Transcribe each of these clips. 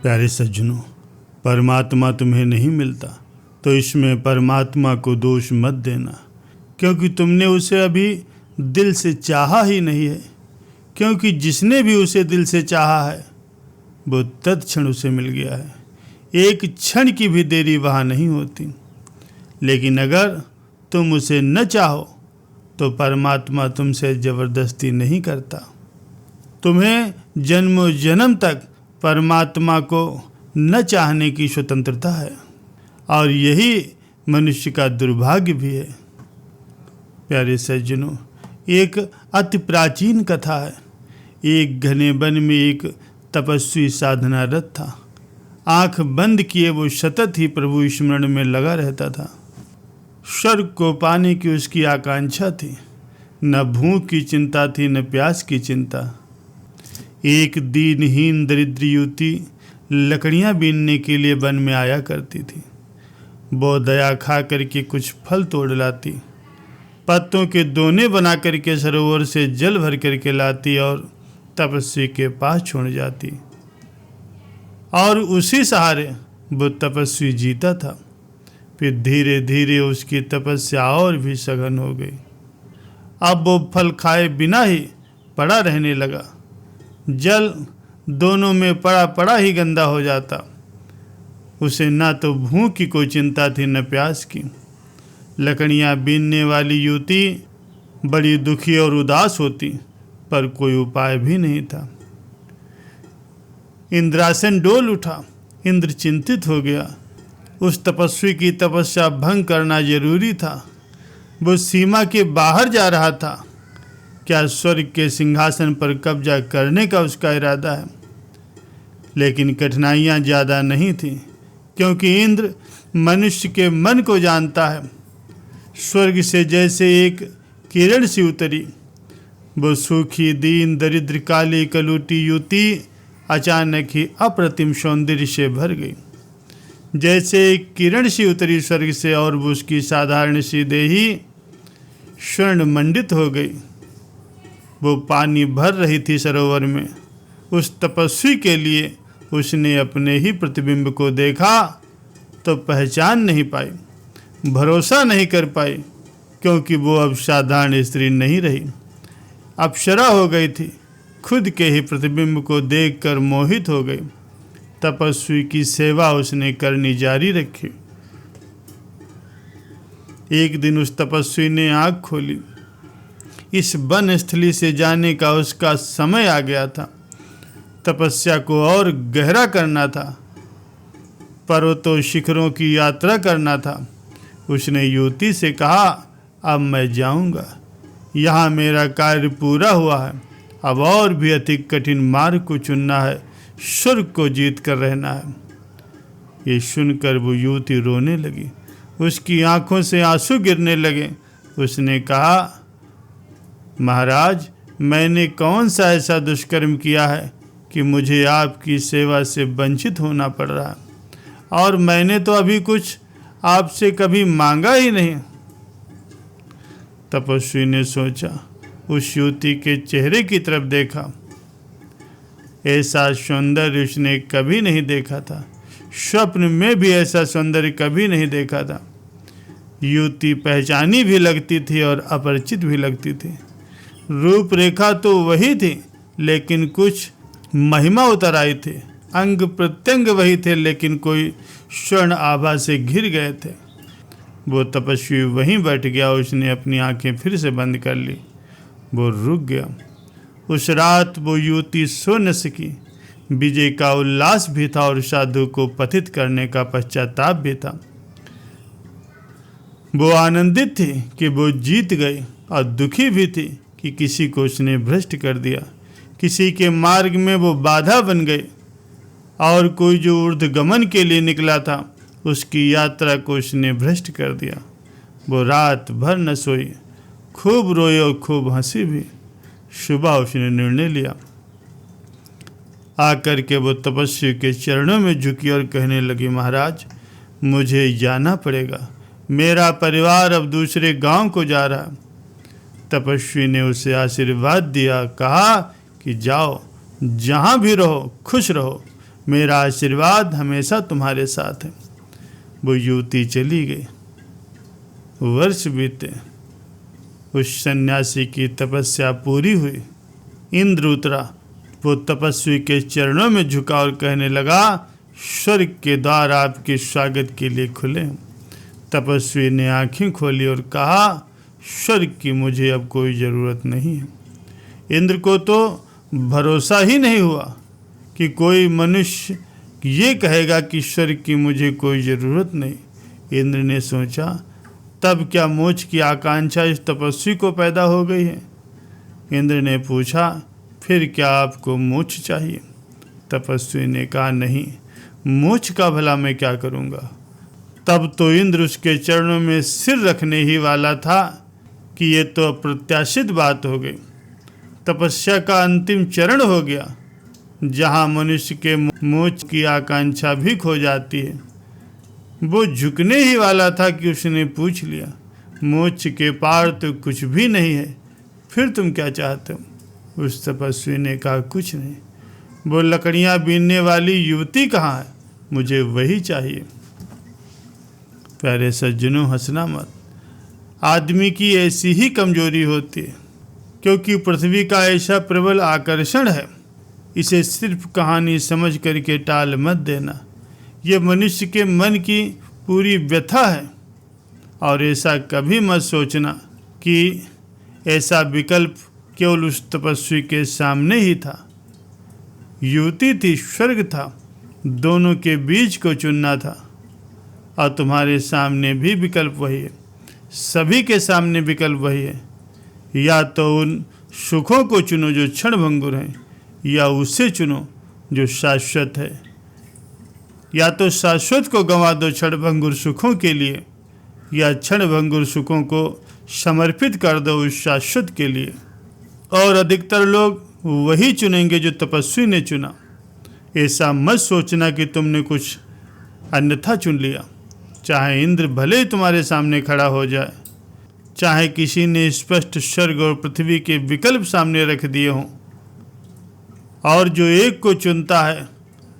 प्यारे सज्जनों, परमात्मा तुम्हें नहीं मिलता तो इसमें परमात्मा को दोष मत देना, क्योंकि तुमने उसे अभी दिल से चाहा ही नहीं है। क्योंकि जिसने भी उसे दिल से चाहा है वो तत्क्षण उसे मिल गया है। एक क्षण की भी देरी वहाँ नहीं होती। लेकिन अगर तुम उसे न चाहो तो परमात्मा तुमसे ज़बरदस्ती नहीं करता। तुम्हें जन्मों जन्म तक परमात्मा को न चाहने की स्वतंत्रता है, और यही मनुष्य का दुर्भाग्य भी है। प्यारे सज्जनों, एक अति प्राचीन कथा है। एक घने वन में एक तपस्वी साधनारत था। आंख बंद किए वो सतत ही प्रभु स्मरण में लगा रहता था। स्वर्ग को पाने की उसकी आकांक्षा थी। न भूख की चिंता थी, न प्यास की चिंता। एक दीनहीन दरिद्र युवती लकड़ियां बीनने के लिए वन में आया करती थी। वो दया खा करके कुछ फल तोड़ लाती, पत्तों के दोने बना करके सरोवर से जल भर करके लाती और तपस्वी के पास छोड़ जाती, और उसी सहारे वो तपस्वी जीता था। फिर धीरे धीरे उसकी तपस्या और भी सघन हो गई। अब वो फल खाए बिना ही पड़ा रहने लगा। जल दोनों में पड़ा पड़ा ही गंदा हो जाता। उसे ना तो भूख की कोई चिंता थी, न प्यास की। लकड़ियां बीनने वाली युवती बड़ी दुखी और उदास होती, पर कोई उपाय भी नहीं था। इंद्रासन डोल उठा। इंद्र चिंतित हो गया। उस तपस्वी की तपस्या भंग करना जरूरी था। वो सीमा के बाहर जा रहा था। क्या स्वर्ग के सिंहासन पर कब्जा करने का उसका इरादा है? लेकिन कठिनाइयां ज़्यादा नहीं थीं, क्योंकि इंद्र मनुष्य के मन को जानता है। स्वर्ग से जैसे एक किरण सी उतरी, वो सूखी दीन दरिद्र काली कलूटी युवती अचानक ही अप्रतिम सौंदर्य से भर गई। जैसे एक किरण सी उतरी स्वर्ग से, और वो उसकी साधारण सी देही स्वर्ण मंडित हो गई। वो पानी भर रही थी सरोवर में। उस तपस्वी के लिए उसने अपने ही प्रतिबिंब को देखा तो पहचान नहीं पाई, भरोसा नहीं कर पाई, क्योंकि वो अब साधारण स्त्री नहीं रही, अप्सरा हो गई थी। खुद के ही प्रतिबिंब को देखकर मोहित हो गई। तपस्वी की सेवा उसने करनी जारी रखी। एक दिन उस तपस्वी ने आँख खोली। इस वन स्थली से जाने का उसका समय आ गया था। तपस्या को और गहरा करना था, पर्वतों शिखरों की यात्रा करना था। उसने युवती से कहा, अब मैं जाऊंगा, यहाँ मेरा कार्य पूरा हुआ है। अब और भी अधिक कठिन मार्ग को चुनना है, स्वर्ग को जीत कर रहना है। ये सुनकर वो युवती रोने लगी। उसकी आंखों से आंसू गिरने लगे। उसने कहा, महाराज, मैंने कौन सा ऐसा दुष्कर्म किया है कि मुझे आपकी सेवा से वंचित होना पड़ रहा है, और मैंने तो अभी कुछ आपसे कभी मांगा ही नहीं। तपस्वी ने सोचा, उस युवती के चेहरे की तरफ देखा। ऐसा सौंदर्य उसने कभी नहीं देखा था। स्वप्न में भी ऐसा सौंदर्य कभी नहीं देखा था। युवती पहचानी भी लगती थी और अपरिचित भी लगती थी। रूपरेखा तो वही थी, लेकिन कुछ महिमा उतर आई थी। अंग प्रत्यंग वही थे, लेकिन कोई स्वर्ण आभा से घिर गए थे। वो तपस्वी वहीं बैठ गया। उसने अपनी आंखें फिर से बंद कर ली। वो रुक गया। उस रात वो युवती सो न सकी। विजय का उल्लास भी था और साधु को पतित करने का पश्चाताप भी था। वो आनंदित थी कि वो जीत गई, और दुखी भी थी कि किसी को उसने भ्रष्ट कर दिया। किसी के मार्ग में वो बाधा बन गई, और कोई जो ऊर्ध्वगमन के लिए निकला था उसकी यात्रा को उसने भ्रष्ट कर दिया। वो रात भर न सोई, खूब रोई और खूब हंसी भी। सुबह उसने निर्णय लिया। आकर के वो तपस्वी के चरणों में झुकी और कहने लगी, महाराज, मुझे जाना पड़ेगा। मेरा परिवार अब दूसरे गांव को जा रहा है। तपस्वी ने उसे आशीर्वाद दिया, कहा कि जाओ, जहाँ भी रहो खुश रहो। मेरा आशीर्वाद हमेशा तुम्हारे साथ है। वो युवती चली गई। वर्ष बीते, उस सन्यासी की तपस्या पूरी हुई। इंद्र उतरा, वो तपस्वी के चरणों में झुका और कहने लगा, स्वर्ग के द्वार आपके स्वागत के लिए खुले। तपस्वी ने आंखें खोली और कहा, स्वर्ग की मुझे अब कोई ज़रूरत नहीं है। इंद्र को तो भरोसा ही नहीं हुआ कि कोई मनुष्य ये कहेगा कि स्वर्ग की मुझे कोई ज़रूरत नहीं। इंद्र ने सोचा, तब क्या मोक्ष की आकांक्षा इस तपस्वी को पैदा हो गई है। इंद्र ने पूछा, फिर क्या आपको मोक्ष चाहिए? तपस्वी ने कहा, नहीं, मोक्ष का भला मैं क्या करूँगा। तब तो इंद्र उसके चरणों में सिर रखने ही वाला था कि ये तो अप्रत्याशित बात हो गई। तपस्या का अंतिम चरण हो गया, जहाँ मनुष्य के मोक्ष की आकांक्षा भी खो जाती है। वो झुकने ही वाला था कि उसने पूछ लिया, मोक्ष के पार तो कुछ भी नहीं है, फिर तुम क्या चाहते हो? उस तपस्वी ने कहा, कुछ नहीं। वो लकड़ियाँ बीनने वाली युवती कहाँ है? मुझे वही चाहिए। प्यारे सज्जनों, हंसना मत। आदमी की ऐसी ही कमजोरी होती है, क्योंकि पृथ्वी का ऐसा प्रबल आकर्षण है। इसे सिर्फ कहानी समझ करके टाल मत देना। यह मनुष्य के मन की पूरी व्यथा है। और ऐसा कभी मत सोचना कि ऐसा विकल्प केवल उस तपस्वी के सामने ही था। युवती थी, स्वर्ग था, दोनों के बीच को चुनना था। और तुम्हारे सामने भी विकल्प वही है, सभी के सामने विकल्प वही है। या तो उन सुखों को चुनो जो क्षणभंगुर हैं, या उसे चुनो जो शाश्वत है। या तो शाश्वत को गंवा दो क्षणभंगुर सुखों के लिए, या क्षणभंगुर सुखों को समर्पित कर दो उस शाश्वत के लिए। और अधिकतर लोग वही चुनेंगे जो तपस्वी ने चुना। ऐसा मत सोचना कि तुमने कुछ अन्यथा चुन लिया। चाहे इंद्र भले ही तुम्हारे सामने खड़ा हो जाए, चाहे किसी ने स्पष्ट स्वर्ग और पृथ्वी के विकल्प सामने रख दिए हों, और जो एक को चुनता है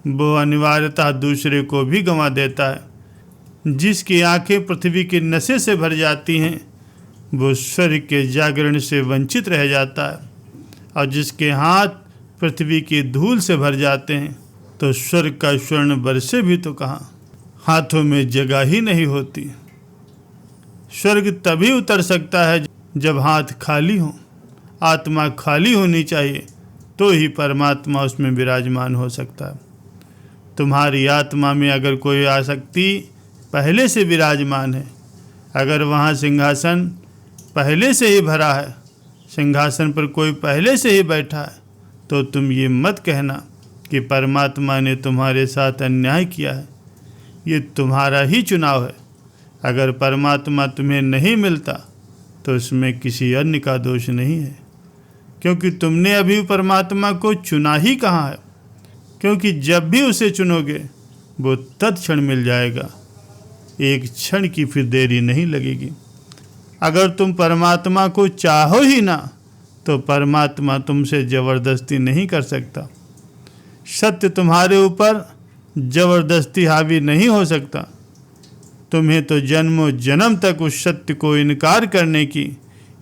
वो अनिवार्यतः दूसरे को भी गंवा देता है। जिसकी आंखें पृथ्वी के नशे से भर जाती हैं वो स्वर्ग के जागरण से वंचित रह जाता है, और जिसके हाथ पृथ्वी की धूल से भर जाते हैं तो स्वर्ग का स्वर्ण बरसे भी तो कहाँ, हाथों में जगह ही नहीं होती। स्वर्ग तभी उतर सकता है जब हाथ खाली हो, आत्मा खाली होनी चाहिए, तो ही परमात्मा उसमें विराजमान हो सकता है। तुम्हारी आत्मा में अगर कोई आसक्ति पहले से विराजमान है, अगर वहाँ सिंहासन पहले से ही भरा है, सिंहासन पर कोई पहले से ही बैठा है, तो तुम ये मत कहना कि परमात्मा ने तुम्हारे साथ अन्याय किया है। ये तुम्हारा ही चुनाव है। अगर परमात्मा तुम्हें नहीं मिलता तो उसमें किसी अन्य का दोष नहीं है, क्योंकि तुमने अभी परमात्मा को चुना ही कहाँ है। क्योंकि जब भी उसे चुनोगे वो तत्क्षण मिल जाएगा, एक क्षण की फिर देरी नहीं लगेगी। अगर तुम परमात्मा को चाहो ही ना तो परमात्मा तुमसे ज़बरदस्ती नहीं कर सकता। सत्य तुम्हारे ऊपर ज़बरदस्ती हावी नहीं हो सकता। तुम्हें तो जन्मों जन्म तक उस सत्य को इनकार करने की,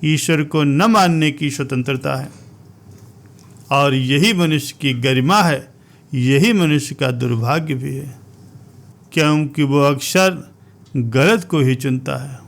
ईश्वर को न मानने की स्वतंत्रता है। और यही मनुष्य की गरिमा है, यही मनुष्य का दुर्भाग्य भी है, क्योंकि वो अक्सर गलत को ही चुनता है।